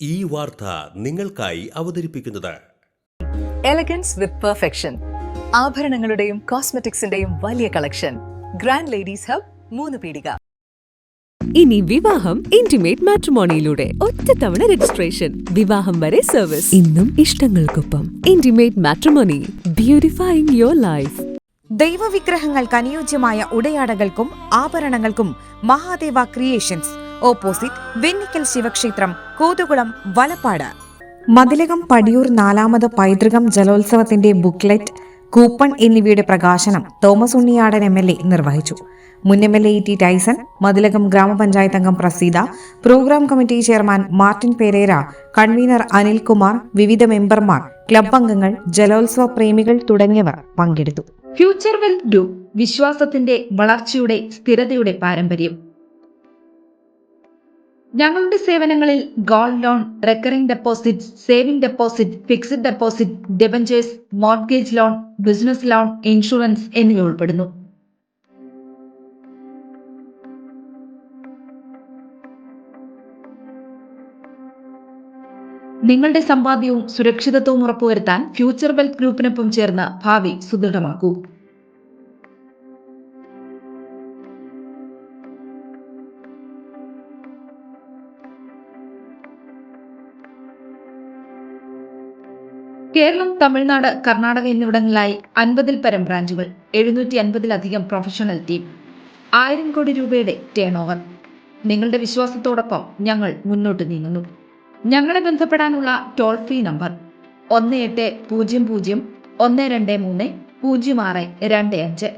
ഈ വാർത്ത നിങ്ങൾക്കായി അവതരിപ്പിക്കുന്നത് എലഗൻസ് വിത്ത് പെർഫെക്ഷൻ. ആഭരണങ്ങളുടെയും കോസ്മെറ്റിക്സിന്റെയും വലിയ കളക്ഷൻ. ഗ്രാൻഡ് ലേഡീസ് ഹബ്, 3 പീടിക. ഇനി വിവാഹം ഇന്റിമേറ്റ് മാട്രിമോണിയിലൂടെ ഒറ്റത്തവണ രജിസ്ട്രേഷൻ, വിവാഹം വരെ സർവീസ്. ഇന്നും ഇഷ്ടങ്ങൾക്കൊപ്പം ഇന്റിമേറ്റ് മാട്രിമോണി, ബ്യൂട്ടിഫൈയിങ് യുവർ ലൈഫ്. ദൈവവിഗ്രഹങ്ങൾക്ക് അനുയോജ്യമായ ഉടയാടകൾക്കും ആഭരണങ്ങൾക്കും മഹാദേവ ക്രിയേഷൻസ്, ഓപ്പോസിറ്റ് വെന്നിക്കൽ ശിവക്ഷേത്രം, കോതുകുളം, വലപ്പാട്. മതിലകം പടിയൂർ 4ാമത് പൈതൃകം ജലോത്സവത്തിന്റെ ബുക്ക്ലെറ്റ്, കൂപ്പൺ എന്നിവയുടെ പ്രകാശനം തോമസ് ഉണ്ണിയാടൻ MLA നിർവഹിച്ചു. മുൻ MLA ടി ടൈസൺ, മതിലകം ഗ്രാമപഞ്ചായത്ത് അംഗം Praseetha, programme committee chairman Martin Pereira, convener Anilkumar, വിവിധ മെമ്പർമാർ, ക്ലബ് അംഗങ്ങൾ, ജലോത്സവ പ്രേമികൾ തുടങ്ങിയവർ പങ്കെടുത്തു. ഫ്യൂച്ചർ വെൽത്ത് ഗ്രൂപ്പ്, വിശ്വാസത്തിന്റെ വളർച്ചയുടെ സ്ഥിരതയുടെ പാരമ്പര്യം. ഞങ്ങളുടെ സേവനങ്ങളിൽ gold loan, recurring deposit, saving deposit, fixed deposit, debentures, mortgage loan, business loan, insurance എന്നിവ ഉൾപ്പെടുന്നു. നിങ്ങളുടെ സമ്പാദ്യവും സുരക്ഷിതത്വവും ഉറപ്പുവരുത്താൻ ഫ്യൂച്ചർ വെൽത്ത് ഗ്രൂപ്പിനൊപ്പം ചേർന്ന് ഭാവി സുദൃഢമാക്കൂ. കേരളം, തമിഴ്നാട്, കർണാടക എന്നിവിടങ്ങളിലായി 50-ൽ പരം ബ്രാഞ്ചുകൾ, 750-ലധികം പ്രൊഫഷണൽ ടീം, 1000 കോടി രൂപയുടെ ടേൺ ഓവർ. നിങ്ങളുടെ വിശ്വാസത്തോടൊപ്പം ഞങ്ങൾ മുന്നോട്ട് നീങ്ങുന്നു. ഞങ്ങളെ ബന്ധപ്പെടാനുള്ള ടോൾ ഫ്രീ നമ്പർ 1800 123 0625.